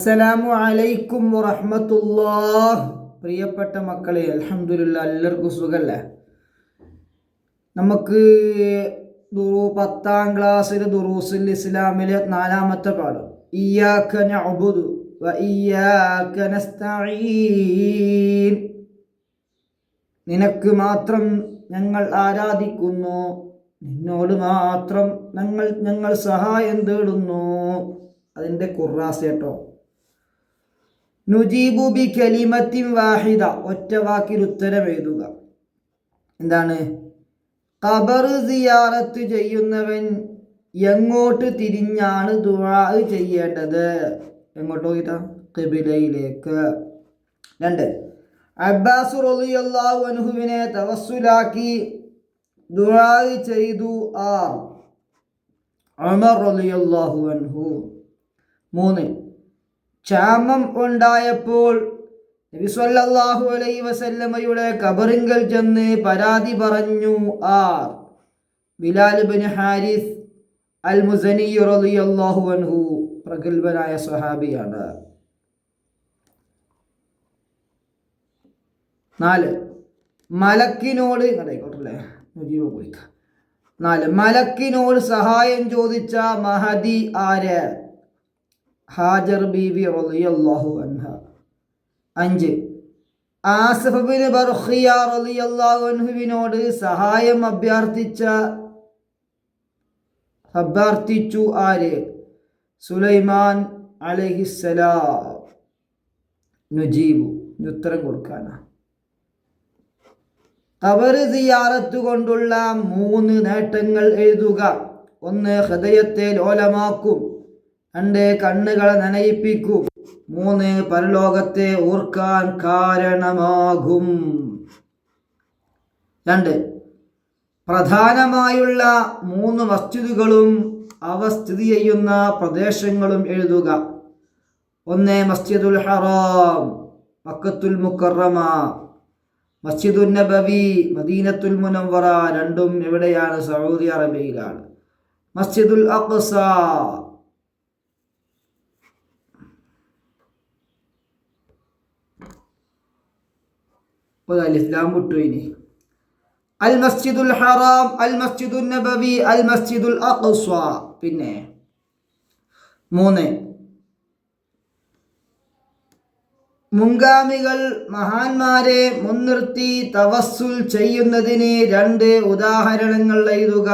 അസ്സലാമു അലൈക്കും വറഹ്മത്തുള്ളാഹ്. പ്രിയപ്പെട്ട മക്കളെ, അൽഹംദുലില്ലാഹ് എല്ലാവർക്കും സുഖല്ലേ? നമുക്ക് 10ാം ക്ലാസ്സിൽ ദുറൂസുൽ ഇസ്ലാമിലെ 4ാമത്തെ പാഠം ഇയ്യാക നഅ്ബുദു വ ഇയ്യാക നസ്തഈൻ. നിനക്ക് മാത്രം ഞങ്ങൾ ആരാധിക്കുന്നു, നിന്നോട് മാത്രം ഞങ്ങൾ സഹായം തേടുന്നു. അതിൻ്റെ ഖുറാസ് കേട്ടോ. നുജീബു ബി കലിമത്തിൻ വാഹിദ, ഒറ്റ വാക്കിൽ ഉത്തരം എഴുതുക. എന്താണ്? ഖബർ സിയാറത്ത് ചെയ്യുന്നവൻ എങ്ങോട്ട് തിരിഞ്ഞാണ് ദുആ ചെയ്യേണ്ടത്? എങ്ങോട്ട് നോക്കിട്ടാ? ഖിബിലയിലേക്ക്. 2. അബ്ബാസ് റളിയല്ലാഹു അൻഹുവിനെ തവസ്സുലാക്കി ദുആ ചെയ്തു ആർ? ഉമർ റളിയല്ലാഹു അൻഹു. 3. ക്ഷാമം ഉണ്ടായപ്പോൾ നബി സല്ലല്ലാഹു അലൈഹി വസല്ലമയുടെ ഖബറിങ്കൽ ചെന്ന് പരാതി പറഞ്ഞു ആർ? ബിലാൽ ഇബ്നു ഹാരിസ് അൽ മുസനി റളിയല്ലാഹു അൻഹു, പ്രഗൽഭനായ സ്വഹാബിയാണ്. 4. മലക്കിനോട് 4. മലക്കിനോട് സഹായം ചോദിച്ച മഹദി ആര്? ഹാജർ ബീവി റളിയല്ലാഹു അൻഹ. 5. ആസിഫ് ബിൻ ബർഖിയ റളിയല്ലാഹു അൻഹുവിനോട് സഹായം അഭ്യർത്ഥിച്ചു ആര്? സുലൈമാൻ അലൈഹിസ്സലാം. നുജീബു, ഉത്തരം കൊടുക്കാനാ. ഖബർ സിയാറത്ത് കൊണ്ടുള്ള 3 നേട്ടങ്ങൾ എഴുതുക. 1. ഹൃദയത്തെ ലോലമാക്കും. 2. കണ്ണുകളെ നനയിപ്പിക്കും. 3. പരലോകത്തെ ഓർക്കാൻ കാരണമാകും. 2. പ്രധാനമായുള്ള 3 മസ്ജിദുകളും അവ സ്ഥിതി ചെയ്യുന്ന പ്രദേശങ്ങളും എഴുതുക. 1. മസ്ജിദുൽ ഹറാം മക്കത്തുൽ മുക്കറമ, മസ്ജിദുൻ നബവി മദീനത്തുൽ മുനവ്വറ, രണ്ടും എവിടെയാണ്? സൗദി അറേബ്യയിലാണ്. മസ്ജിദുൽ അഖ്സ ഇസ്ലാം വിട്ടു. ഇനി അൽ മസ്ജിദുൽ ഹറാം, അൽ മസ്ജിദുൻ നബവി, അൽ മസ്ജിദുൽ അഖ്സ. പിന്നെ 3. മുൻഗാമികൾ മഹാന്മാരെ മുൻനിർത്തി തവസ്സുൽ ചെയ്യുന്നതിന് 2 ഉദാഹരണങ്ങൾ എഴുതുക.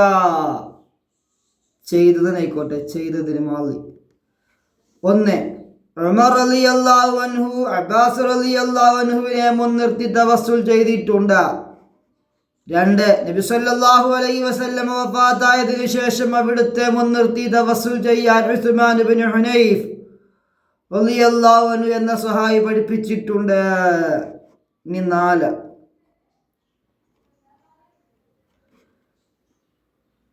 ചെയ്തതിനായിക്കോട്ടെ, ചെയ്തതിന് മാളി. 1. ഉമർ റളിയല്ലാഹു അൻഹു അബ്ബാസ് റളിയല്ലാഹു അൻഹുവിനെ മുൻനിർത്തി തവസ്സുൽ ചെയ്തിട്ടുണ്ട്. 2. നബി സല്ലല്ലാഹു അലൈഹി വസല്ലം വഫാത്തായതിനു ശേഷം അവിടുത്തെ മുൻനിർത്തി തവസ്സുൽ ചെയ്യാൻ ഉസ്മാൻ ഇബ്നു ഹുനൈഫ് റളിയല്ലാഹു അൻഹു എന്ന സ്വഹാബി പഠിപ്പിച്ചിട്ടുണ്ട്. ഇനി 4.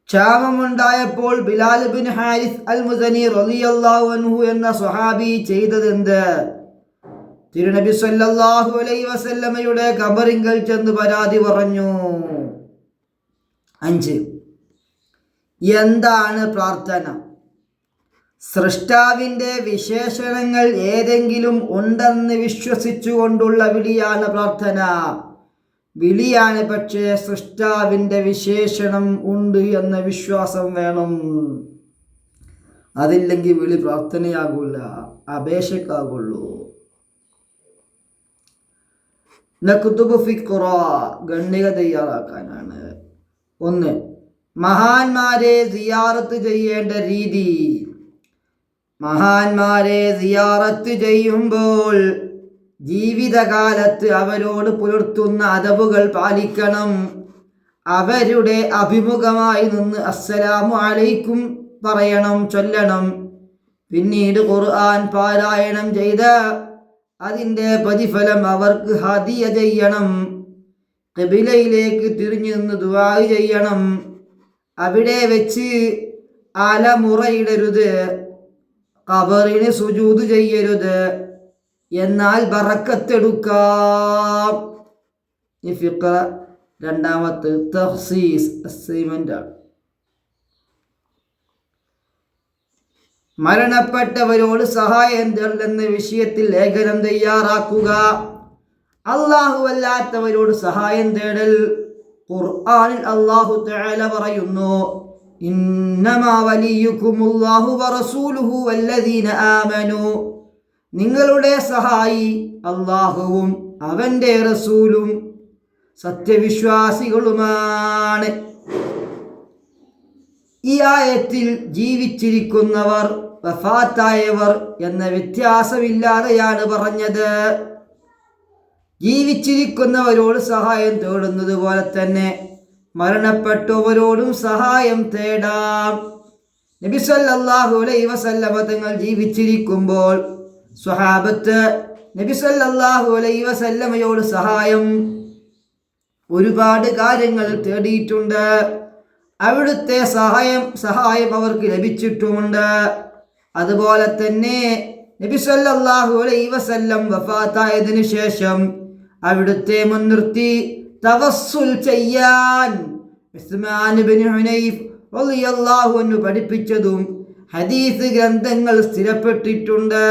ക്ഷാമമുണ്ടായപ്പോൾ ബിലാൽ ഇബ്നു ഹാരിസ് അൽ മുസനി റളിയല്ലാഹു അൻഹു എന്ന സ്വഹാബി ചെയ്തതെന്ത്? തിരുനബി സല്ലല്ലാഹു അലൈഹി വസല്ലമയുടെ ഖബറിങ്കൽ ചെന്ന് പരാതി പറഞ്ഞു. 5. എന്താണ് പ്രാർത്ഥന? സൃഷ്ടാവിൻ്റെ വിശേഷണങ്ങൾ ഏതെങ്കിലും ഉണ്ടെന്ന് വിശ്വസിച്ചുകൊണ്ടുള്ള വിളിയാണ് പ്രാർത്ഥന. വിളിയാണ്, പക്ഷേ സൃഷ്ടാവിൻ്റെ വിശേഷണം ഉണ്ട് എന്ന വിശ്വാസം വേണം. അതില്ലെങ്കിൽ വിളി പ്രാർത്ഥനയാകൂല, അപേക്ഷക്കാകുള്ളൂ. നക്തുബു ഫിഖ്റ, ഗണ്ണിക തയ്യാറാക്കാനാണ്. 1. മഹാന്മാരെ സിയാറത്ത് ചെയ്യേണ്ട രീതി. മഹാന്മാരെ സിയാറത്ത് ചെയ്യുമ്പോൾ ജീവിതകാലത്ത് അവരോട് പുലർത്തുന്ന അദബുകൾ പാലിക്കണം. അവരുടെ അഭിമുഖമായി നിന്ന് അസ്സലാമു അലൈക്കും പറയണം, ചൊല്ലണം. പിന്നീട് ഖുർആൻ പാരായണം ചെയ്ത് അതിൻ്റെ പ്രതിഫലം അവർക്ക് ഹദിയ ചെയ്യണം. ഖിബിലയിലേക്ക് തിരിഞ്ഞു നിന്ന് ദുആ ചെയ്യണം. അവിടെ വെച്ച് അലമുറയിടരുത്, ഖബറിന് സുജൂദ് ചെയ്യരുത്, എന്നാൽ ബറക്കത്തെടുക്കാം. ഈ ഫിഖ്റ 2ാമത്തെ തഖ്സീസ് അസൈൻമെന്റ് ആണ്. മരണപ്പെട്ടവരോട് സഹായം തേടുന്ന വിഷയത്തിൽ ലേഖനം തയ്യാറാക്കുക. അല്ലാഹുവല്ലാത്തവരോട് സഹായം തേടൽ. ഖുർആനിൽ അല്ലാഹു തആല പറയുന്നു, ഇന്നമാ വലിയുകുമുല്ലാഹു വറസൂലുഹു വല്ലദീന ആമനു. നിങ്ങളുടെ സഹായി അല്ലാഹുവും അവൻ്റെ റസൂലും സത്യവിശ്വാസികളുമാണ്. ഈ ആയത്തിൽ ജീവിച്ചിരിക്കുന്നവർ വഫാത്തായവർ എന്ന വ്യത്യാസമില്ലാതെയാണ് പറഞ്ഞത്. ജീവിച്ചിരിക്കുന്നവരോട് സഹായം തേടുന്നത് പോലെ തന്നെ മരണപ്പെട്ടവരോടും സഹായം തേടാം. നബി സല്ലല്ലാഹു അലൈഹി വസല്ലമ തങ്ങൾ ജീവിച്ചിരിക്കുമ്പോൾ സ്വഹാബത്ത് നബി സല്ലല്ലാഹു അലൈഹി വസല്ലമയോട് സഹായം ഒരുപാട് കാര്യങ്ങൾ തേടിയിട്ടുണ്ട്. അവിടുത്തെ സഹായം അവർക്ക് ലഭിച്ചിട്ടുമുണ്ട്. അതുപോലെ തന്നെ നബി സല്ലല്ലാഹു അലൈഹി വസല്ലം വഫാത്തായതിനു ശേഷം അവിടുത്തെ മുൻനിർത്തി തവസ്സുൽ ചെയ്യാൻ ഉസ്മാൻ ഇബ്നു ഹുനൈഫ് റളിയല്ലാഹു അൻഹു പഠിപ്പിച്ചതും ഹദീസ് ഗ്രന്ഥങ്ങൾ സ്ഥിരപ്പെട്ടിട്ടുണ്ട്.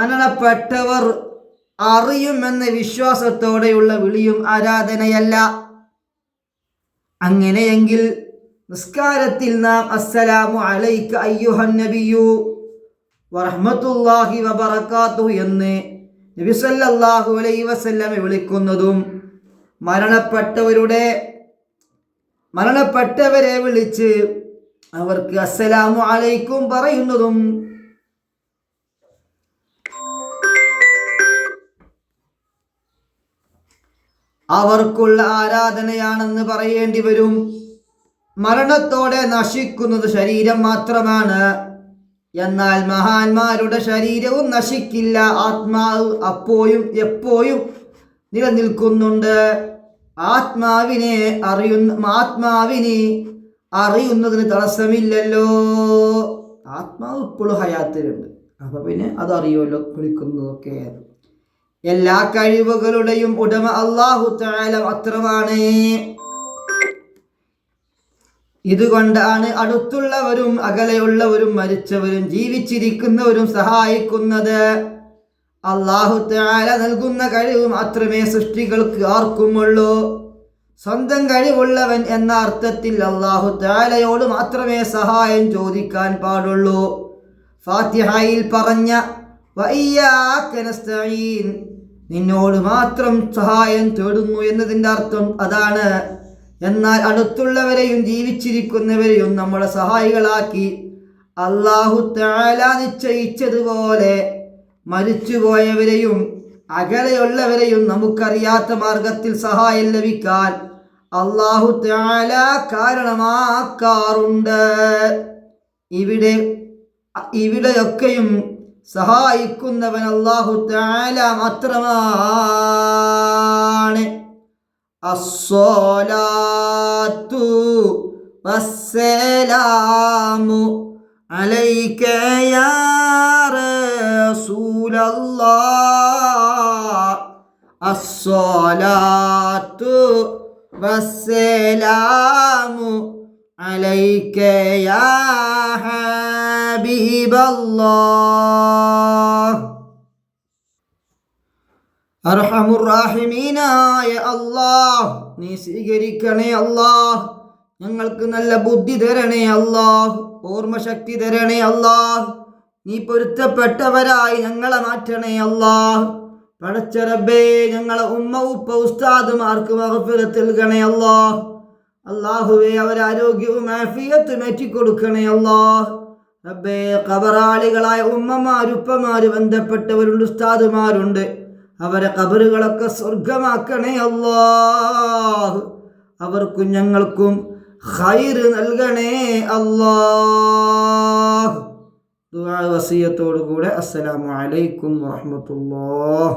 മരണപ്പെട്ടവർ അറിയുമെന്ന വിശ്വാസത്തോടെയുള്ള വിളിയും ആരാധനയല്ല. അങ്ങനെയെങ്കിൽ നിസ്കാരത്തിൽ നാം അസ്സലാമു അലൈക അയ്യുഹൻ നബിയു വറഹ്മത്തുള്ളാഹി വബറകാതുഹു എന്ന് നബി സല്ലല്ലാഹു അലൈഹി വസല്ലമ വിളിക്കുന്നതും മരണപ്പെട്ടവരെ വിളിച്ച് അവർക്ക് അസ്സലാമു അലൈക്കും പറയുന്നതും അവർക്കുള്ള ആരാധനയാണെന്ന് പറയേണ്ടി വരും. മരണത്തോടെ നശിക്കുന്നത് ശരീരം മാത്രമാണ്. എന്നാൽ മഹാന്മാരുടെ ശരീരവും നശിക്കില്ല. ആത്മാവ് അപ്പോഴും എപ്പോഴും നിലനിൽക്കുന്നുണ്ട്. ആത്മാവിനെ അറിയുന്നതിന് തടസ്സമില്ലല്ലോ. ആത്മാവ് ഇപ്പോഴും ഹയാത്തിലുണ്ട്. അപ്പൊ പിന്നെ അതറിയുമല്ലോ വിളിക്കുന്നതൊക്കെ. എല്ലാ കഴിവുകളുടെയും ഉടമ അല്ലാഹു തആല മാത്രമാണ്. ഇതുകൊണ്ടാണ് അടുത്തുള്ളവരും അകലെയുള്ളവരും മരിച്ചവരും ജീവിച്ചിരിക്കുന്നവരും സഹായിക്കുന്നത്. അല്ലാഹു തആല നൽകുന്ന കഴിവ് മാത്രമേ സൃഷ്ടികൾക്ക് ആർക്കുമുള്ളൂ. സ്വന്തം കഴിവുള്ളവൻ എന്ന അർത്ഥത്തിൽ അല്ലാഹു തആലയോട് മാത്രമേ സഹായം ചോദിക്കാൻ പാടുള്ളൂ. ഫാത്തിഹയിൽ പറഞ്ഞ വഇയ്യാക നസ്തഈൻ, നിന്നോട് മാത്രം സഹായം തേടുന്നു എന്നതിൻ്റെ അർത്ഥം അതാണ്. എന്നാൽ അടുത്തുള്ളവരെയും ജീവിച്ചിരിക്കുന്നവരെയും നമ്മുടെ സഹായികളാക്കി അല്ലാഹു തആല നിശ്ചയിച്ചതുപോലെ മരിച്ചുപോയവരെയും അകലെയുള്ളവരെയും നമുക്കറിയാത്ത മാർഗത്തിൽ സഹായം ലഭിക്കാൻ അല്ലാഹു തആല കാരണമാക്കാറുണ്ട്. ഇവിടെയൊക്കെയും സഹായിക്കുന്നവൻ അല്ലാഹു തആല മാത്രമാണ്. അസ്സലാത്തു വസ്സലാമു അലൈക യാ റസൂലല്ലാഹ്. അസ്സലാത്തു വസ്സലാമു അലൈക യാ ഹബീബല്ലാഹ്. അർഹമുർറാഹിമീനായ അല്ലാഹ്, നീ സ്വീകരിക്കണേ അല്ലാഹ്. ഞങ്ങൾക്ക് നല്ല ബുദ്ധി തരണേ അല്ലാഹ്. ഓർമ്മശക്തി തരണേ അല്ലാഹ്. നീ പൊരുത്തപ്പെട്ടവരായി ഞങ്ങളെ മാറ്റണേ അല്ലാഹ്. പടച്ച റബ്ബേ, ഞങ്ങളെ ഉമ്മ ഉപ്പ ഉസ്താദുമാർക്ക് മഗ്ഫിറത്ത് നൽകണേ അല്ലാഹ്. അല്ലാഹുവേ, അവരാരോഗ്യവും ആഫിയത്തും ഏറ്റിക്കൊടുക്കണേ അല്ലാഹ്. റബ്ബേ, ഖബറാളികളായ ഉമ്മമാരുപ്പമാര് ബന്ധപ്പെട്ടവരുണ്ട്, ഉസ്താദുമാരുണ്ട്. അവരെ ഖബറുകളൊക്കെ സ്വർഗമാക്കണേ അല്ലാഹ്. അവർക്കും ഞങ്ങൾക്കും ഖൈറ് നൽകണേ അല്ലാഹ്. ദുആ വസിയത്തോടു കൂടെ അസ്സലാമു അലൈക്കും വറഹ്മത്തുള്ളാഹി.